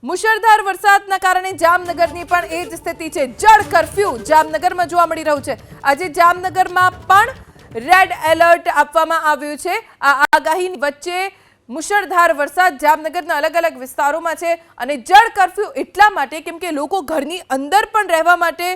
મુશળધાર વરસાદના કારણે જામનગરની પણ એ જ સ્થિતિ છે। જળ કર્ફ્યુ જામનગરમાં જોવા મળી રહ્યું છે। આજે જામનગરમાં પણ રેડ એલર્ટ આપવામાં આવ્યું છે। આ આગાહીની વચ્ચે મુશળધાર વરસાદ જામનગરના અલગ અલગ વિસ્તારોમાં છે અને જળ કર્ફ્યુ એટલા માટે કેમ કે લોકો ઘરની અંદર પણ રહેવા માટે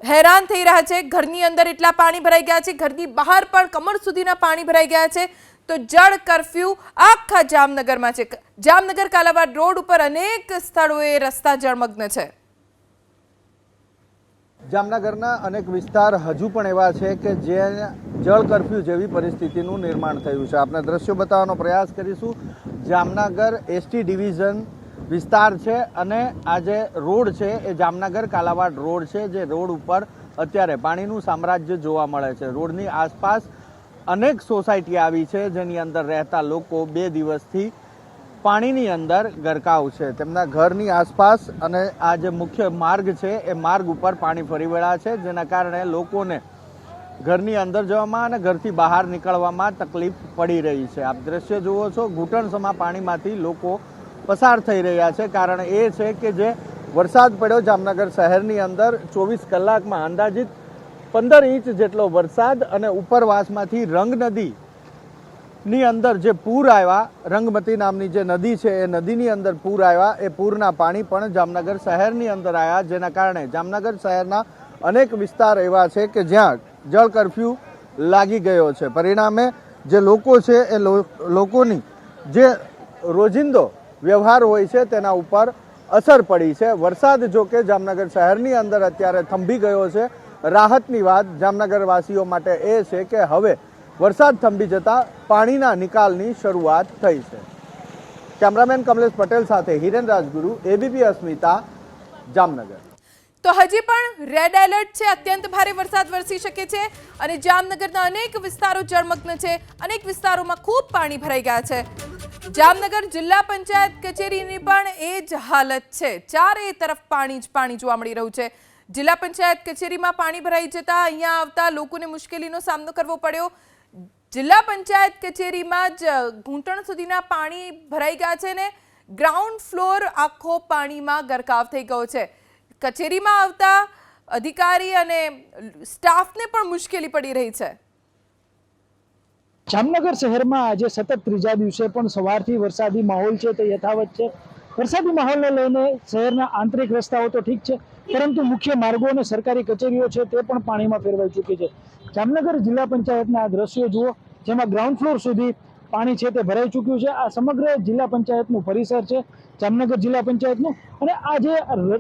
हैरान થઈ રહ્યા છે। ઘરની અંદર એટલા પાણી ભરાઈ ગયા છે, ઘરની બહાર પણ કમર સુધીના પાણી ભરાઈ ગયા છે। तो जल कर्फ्यू आखा जामनगर में है। जामनगर कालावाड़ रोड पर अनेक स्थलोए रस्ता जलमग्न है। जामनगरना अनेक विस्तार हजू पण एवा छे के जे जल कर्फ्यू जेवी परिस्थितिनुं निर्माण थयुं छे। आपने दृश्यो बतावવાનો प्रयास करीशुं। जामनगर एसटी डिविजन विस्तार छे अने आ जे रोड छे ए जामनगर कालावाड़ रोड छे, जे रोड उपर अत्यारे पाणीनुं साम्राज्य जोवा मळे छे। रोडनी आसपास अनेक सोसायटी आवी छे जेनी अंदर रहता लोको 2 दिवसथी पाणीनी अंदर गरकाव छे। तेमना घरनी आसपास अने आ जे मुख्य मार्ग छे ए मार्ग उपर पाणी फरी वळ्या छे, जेना कारणे लोकोने घरनी अंदर जवामां अने घरथी बहार निकळवामां तकलीफ पड़ी रही छे। आप दृश्य जुओ छो, घूंटणसमा पाणीमांथी लोको पसार थई रह्या छे। कारण ए छे के जे वरसाद पड्यो जामनगर शहेरनी अंदर 24 कलाकमां अंदाजित 15 इंच जेटलो वरसाद अने उपरवासमांथी रंग नदी नी अंदर जे पूर आव्या, रंगमती नामनी जे नदी छे ए नदीनी अंदर पूर आव्या। ए पूરના पाणी पण जामनगर शहेरनी अंदर आव्या, जेना कारणे जामनगर शहेરના अनेक विस्तार एवा छे के ज्यां जल कर्फ्यू लागी गयो छे। परिणामे जे लोको छे ए लोकोनी जे रोजिंदो व्यवहार होय छे तेना उपर असर पड़ी छे। वरसाद जो के जामनगर शहेरनी अंदर अत्यारे थंभी गयो छे। राहतनी वात जामनगर वासीओ माटे ए छे के हवे वरसाद थंभी जता पाणीना निकालनी शरूआत थई छे। कैमरामेन कमलेश पटेल साथे हिरेन राजगुरु, एबीपी अस्मिता, जामनगर। तो हजी पण रेड एलर्ट छे। अत्यंत भारे वरसाद वरसी शके छे अने जामनगરના अनेक विस्तारो जलमग्न छे। अनेक विस्तारोमां खूब पाणी भराई गया छे। जामनगर जिल्ला पंचायत कचेरीनी पण ए ज हालत छे। चारे तरफ पाणी ज पाणी जोवा मळी रह्युं छे। जिल्ला पंचायत कचेरीमां पाणी भराई जता अहींया आवता लोकोने मुश्केलीनो सामनो करवो पड्यो। जिल्ला पंचायत कचेरीमां ज घूंटण सुधीना पाणी भराई गया छे ने ग्राउंड फ्लोर आखो पाणीमां गरकाव थई गयो छे। कचेरीमां आवता अधिकारी अने स्टाफने पण मुश्केली पड़ी रही छे। जामनगर शहेरमां આજે સતત ત્રીજા દિવસે પણ સવારથી વરસાદી માહોલ છે તે યથાવત છે। વરસાદી માહોલને લઈને શહેરના આંતરિક રસ્તાઓ તો ઠીક છે, પરંતુ મુખ્ય માર્ગો અને સરકારી કચેરીઓ છે તે પણ પાણીમાં ફેરવાઈ ચૂકી છે। જામનગર જિલ્લા પંચાયતના આ દ્રશ્યો જુઓ, જેમાં ગ્રાઉન્ડ ફ્લોર સુધી પાણી છે તે ભરાઈ ચૂક્યું છે। આ સમગ્ર જિલ્લા પંચાયતનું પરિસર છે, જામનગર જિલ્લા પંચાયતનું। અને આ જે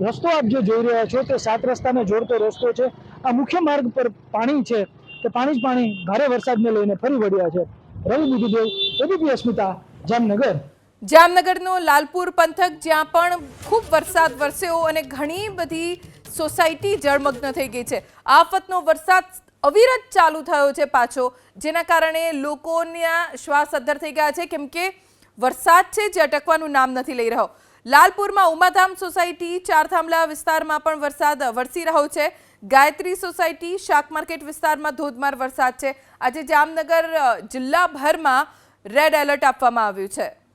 રસ્તો આપ જે જોઈ રહ્યા છો તે 7 રસ્તાને જોડતો રસ્તો છે। આ મુખ્ય માર્ગ પર પાણી છે તે પાણી જ પાણી ભારે વરસાદને લઈને ફરી વળ્યા છે। રવિ બુદ્ધિદેવ, એબીપી અસ્મિતા, જામનગર। જામનગરનો લાલપુર પંથક જ્યાં પણ ખૂબ વરસાદ વરસ્યો અને ઘણી બધી સોસાયટી જળમગ્ન થઈ ગઈ છે। આફતનો વરસાદ અવિરત ચાલુ થયો છે પાછો, જેના કારણે લોકોના શ્વાસ અદ્ધર થઈ ગયા છે કેમ કે વરસાદ છે જે અટકવાનું નામ નથી લઈ રહ્યો। લાલપુરમાં ઉમાધામ સોસાયટી, ચાર થાંભલા વિસ્તારમાં પણ વરસાદ વરસી રહ્યો છે। ગાયત્રી સોસાયટી, શાક માર્કેટ વિસ્તારમાં ધોધમાર વરસાદ છે। આજે જામનગર જિલ્લાભરમાં રેડ એલર્ટ આપવામાં આવ્યું છે।